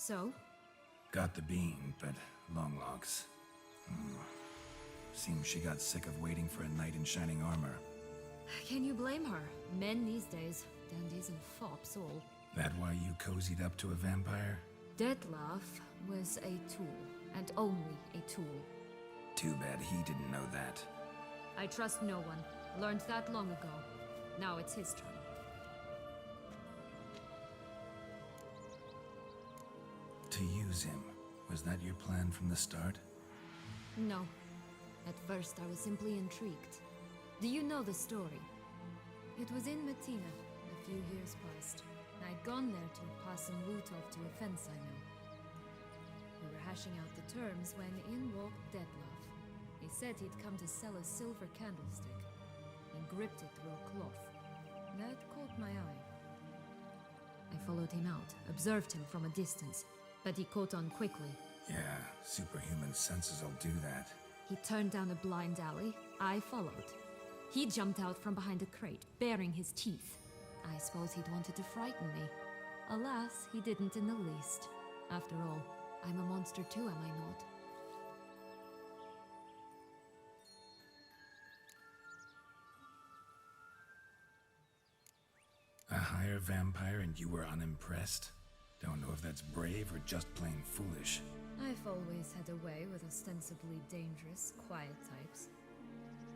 So? Got the bean, but long locks. Seems she got sick of waiting for a knight in shining armor. Can you blame her? Men these days, dandies and fops all. That why you cozied up to a vampire? Dettlaff was a tool, and only a tool. Too bad he didn't know that. I trust no one. Learned that long ago. Now it's his turn. To use him, was that your plan from the start? No. At first I was simply intrigued. Do you know the story? It was in Matina, a few years past. I'd gone there to pass some loot off to a fence I knew. We were hashing out the terms when in walked Dettlaff. He said he'd come to sell a silver candlestick. He gripped it through a cloth. That caught my eye. I followed him out, observed him from a distance, but he caught on quickly. Yeah, superhuman senses will do that. He turned down a blind alley. I followed. He jumped out from behind a crate, baring his teeth. I suppose he'd wanted to frighten me. Alas, he didn't in the least. After all, I'm a monster too, am I not? A higher vampire and you were unimpressed? Don't know if that's brave or just plain foolish. I've always had a way with ostensibly dangerous, quiet types.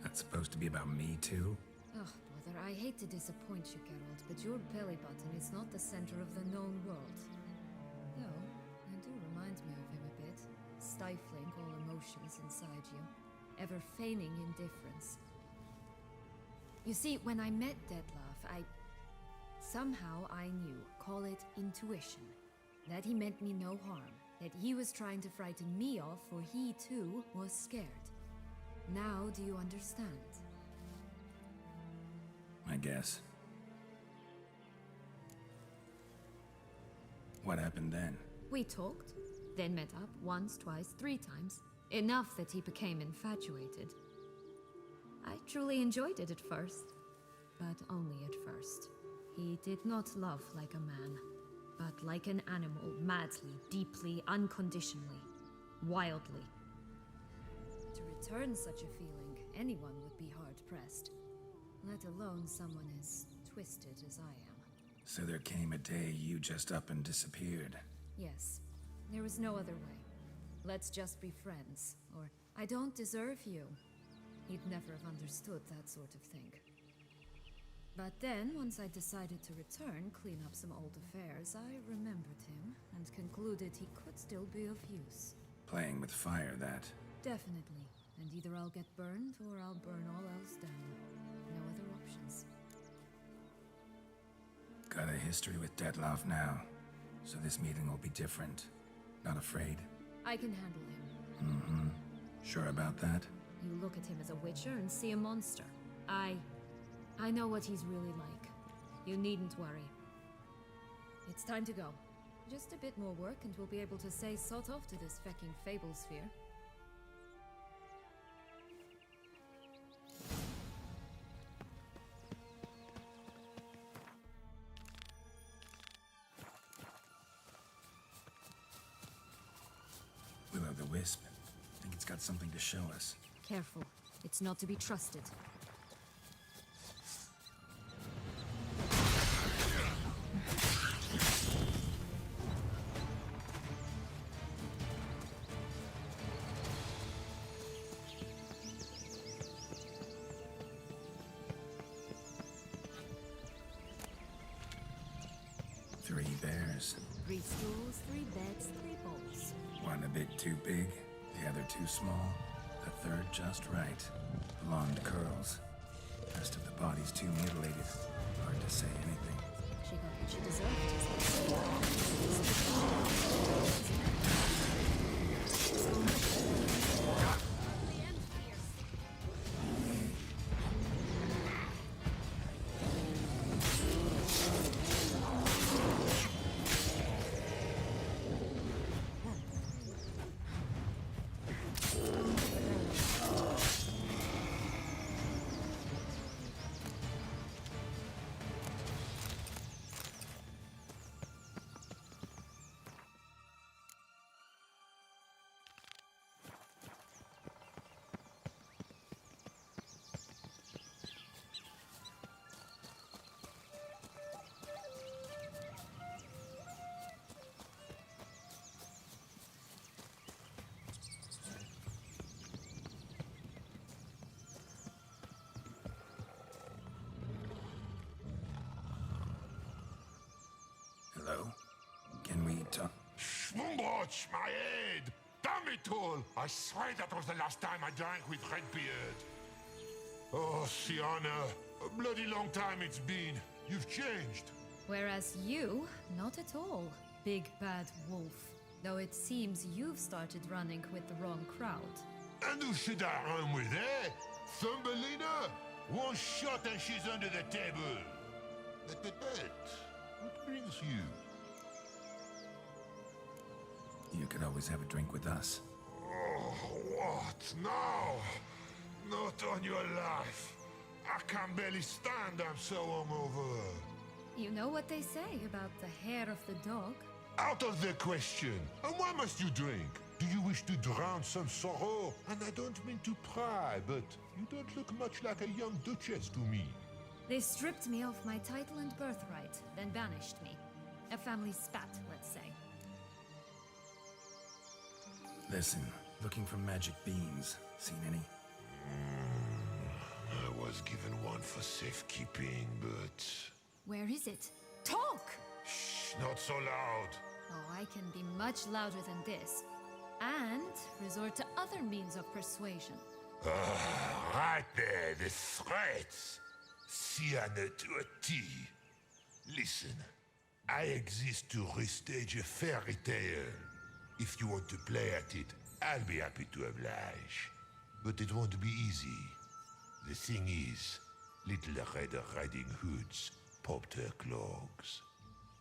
That's supposed to be about me too? Oh, brother, I hate to disappoint you, Geralt, but your belly button is not the center of the known world. Though, you do remind me of him a bit, stifling all emotions inside you, ever feigning indifference. You see, when I met Dettlaff, somehow I knew, call it intuition, that he meant me no harm, that he was trying to frighten me off, for he too was scared. Now do you understand? I guess. What happened then? We talked, then met up once, twice, 3 times. Enough that he became infatuated. I truly enjoyed it at first, but only at first. He did not love like a man, but like an animal, madly, deeply, unconditionally, wildly. To return such a feeling, anyone would be hard-pressed, let alone someone as twisted as I am. So there came a day you just up and disappeared. Yes, there was no other way. Let's just be friends, or I don't deserve you. He'd never have understood that sort of thing. But then, once I decided to return, clean up some old affairs, I remembered him and concluded he could still be of use. Playing with fire, that. Definitely. And either I'll get burned, or I'll burn all else down. No other options. Got a history with Dettlaff now, so this meeting will be different. Not afraid? I can handle him. Mm-hmm. Sure about that? You look at him as a witcher and see a monster. I know what he's really like. You needn't worry. It's time to go. Just a bit more work and we'll be able to say sod off to this fecking fable sphere. Will-o'-the-wisp. Think it's got something to show us. Careful. It's not to be trusted. Three bears. 3 stools, 3 beds, 3 bowls. One a bit too big, the other too small, the third just right. Blonde curls. Rest of the body's too mutilated. Hard to say anything. She got what she deserved. Umbroch, my head! Damn it all! I swear that was the last time I drank with Redbeard. Oh, Sienna, a bloody long time it's been. You've changed. Whereas you, not at all, big bad wolf. Though it seems you've started running with the wrong crowd. And who should I run with, eh? Thumbelina? One shot and she's under the table. But, what brings you? You could always have a drink with us. Oh, what now? Not on your life. I can barely stand, I'm so hungover. You know what they say about the hair of the dog? Out of the question. And why must you drink? Do you wish to drown some sorrow? And I don't mean to pry, but you don't look much like a young duchess to me. They stripped me of my title and birthright, then banished me. A family spat, let's say. Listen, looking for magic beans. Seen any? I was given one for safekeeping, but... Where is it? Talk! Shh, not so loud. Oh, I can be much louder than this. And resort to other means of persuasion. Right there, the threats. Sienna to a T. Listen, I exist to restage a fairy tale. If you want to play at it, I'll be happy to oblige. But it won't be easy. The thing is, Little Red Riding Hoods popped her clogs.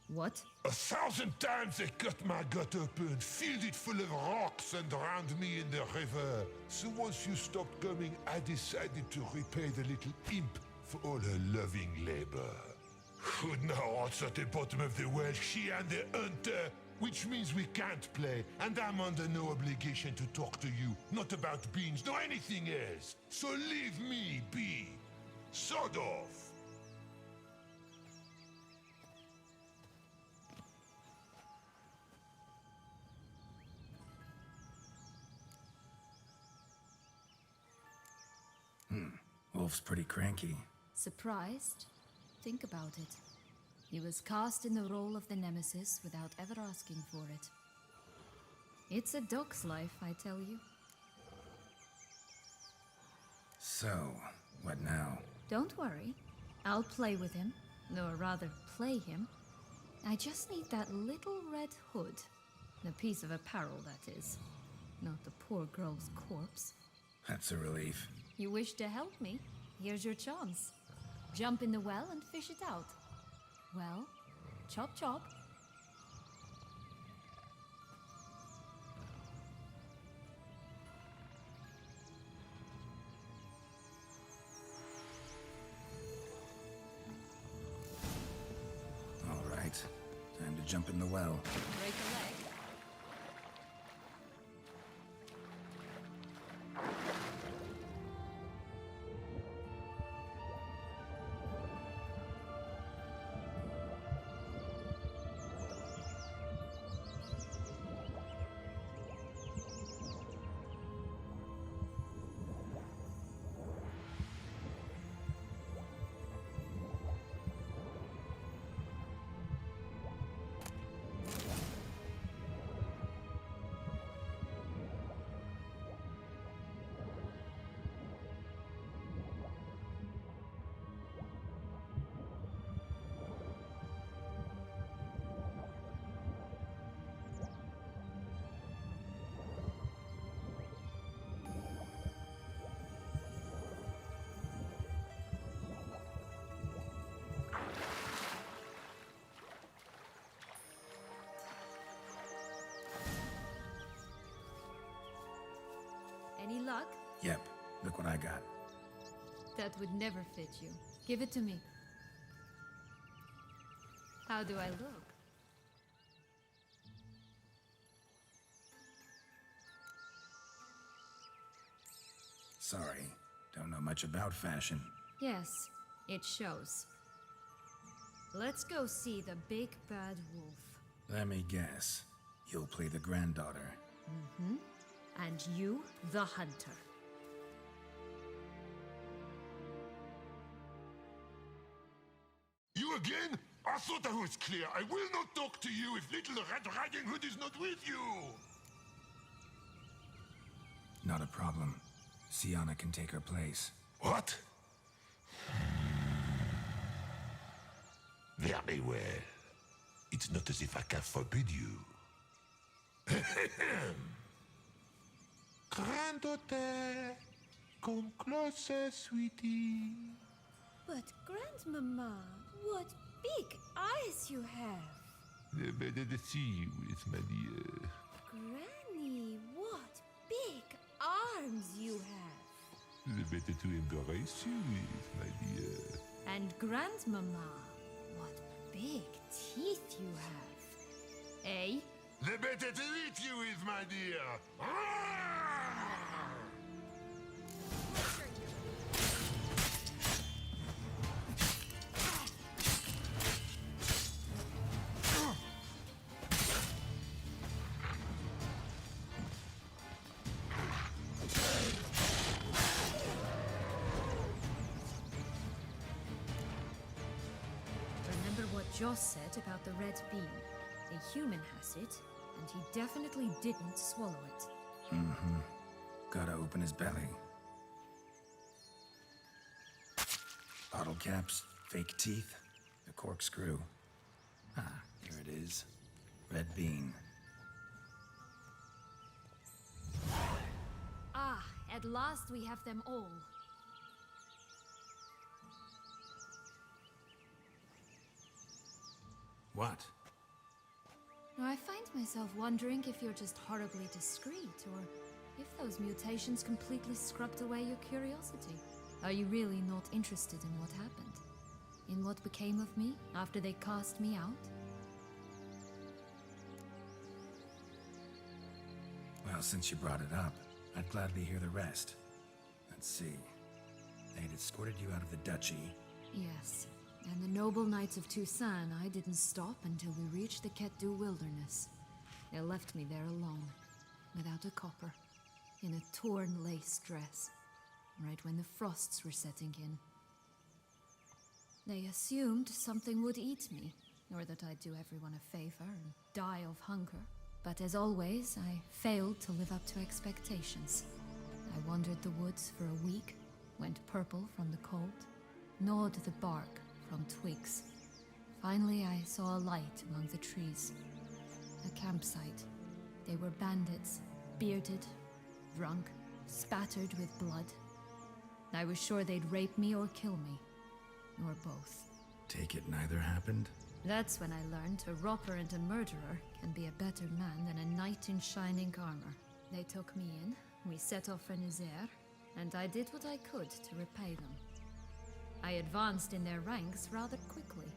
What? 1,000 times they cut my gut open, filled it full of rocks and drowned me in the river. So once you stopped coming, I decided to repay the little imp for all her loving labor. Who now wants at the bottom of the well, she and the hunter, which means we can't play, and I'm under no obligation to talk to you, not about beans, nor anything else. So leave me be. Sod off. Wolf's pretty cranky. Surprised? Think about it. He was cast in the role of the Nemesis without ever asking for it. It's a dog's life, I tell you. So, what now? Don't worry. I'll play with him. Or rather, play him. I just need that little red hood. The piece of apparel, that is. Not the poor girl's corpse. That's a relief. You wish to help me? Here's your chance. Jump in the well and fish it out. Well, chop chop. All right. Time to jump in the well. Break a leg. Any luck? Yep, look what I got. That would never fit you. Give it to me. How do I look? Sorry, don't know much about fashion. Yes, it shows. Let's go see the big bad wolf. Let me guess. You'll play the granddaughter. Mm-hmm. And you, the hunter. You again? I I thought I was clear. I will not talk to you if Little Red Riding Hood is not with you. Not a problem. Sienna can take her place. What? Very well. It's not as if I can forbid you. Granddaughter, come closer, sweetie. But Grandmama, what big eyes you have! The better to see you with, my dear. Granny, what big arms you have! The better to embrace you with, my dear. And Grandmama, what big teeth you have! Eh? The better to eat you with, my dear. Remember what Joss said about the red bean? A human has it, and he definitely didn't swallow it. Mm-hmm. Gotta open his belly. Bottle caps, fake teeth, a corkscrew. Ah, here it is. Red bean. Ah, at last we have them all. What? Now, I find myself wondering if you're just horribly discreet, or if those mutations completely scrubbed away your curiosity. Are you really not interested in what happened? In what became of me after they cast me out? Well, since you brought it up, I'd gladly hear the rest. Let's see. They'd escorted you out of the duchy. Yes. And the noble knights of Toussaint, I didn't stop until we reached the Ketdu wilderness. They left me there alone, without a copper, in a torn lace dress, right when the frosts were setting in. They assumed something would eat me, or that I'd do everyone a favor and die of hunger. But as always, I failed to live up to expectations. I wandered the woods for a week, went purple from the cold, gnawed the bark from twigs. Finally, I saw a light among the trees. A campsite. They were bandits, bearded, drunk, spattered with blood. I was sure they'd rape me or kill me. Or both. Take it neither happened? That's when I learned a robber and a murderer can be a better man than a knight in shining armor. They took me in, we set off for Nizer, and I did what I could to repay them. I advanced in their ranks rather quickly.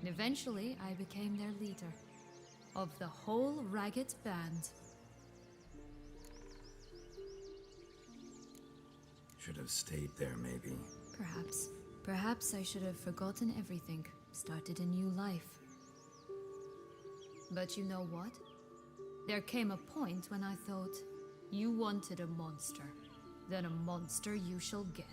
And eventually, I became their leader. Of the whole ragged band. Should have stayed there, maybe. Perhaps. Perhaps I should have forgotten everything, started a new life. But you know what? There came a point when I thought, you wanted a monster. Then a monster you shall get.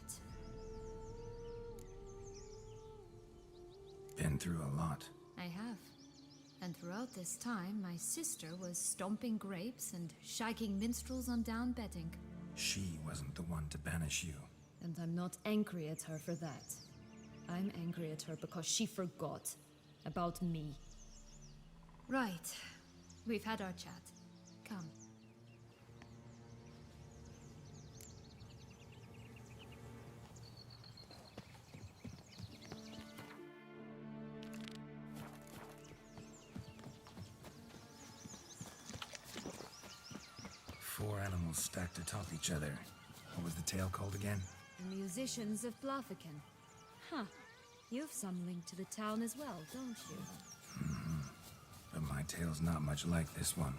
Been through a lot. I have. And throughout this time, my sister was stomping grapes and shagging minstrels on down bedding. She wasn't the one to banish you. And I'm not angry at her for that. I'm angry at her because she forgot about me. Right. We've had our chat. Come. Four animals stacked atop each other. What was the tale called again? The musicians of Blaviken. Huh. You've some link to the town as well, don't you? But my tale's not much like this one.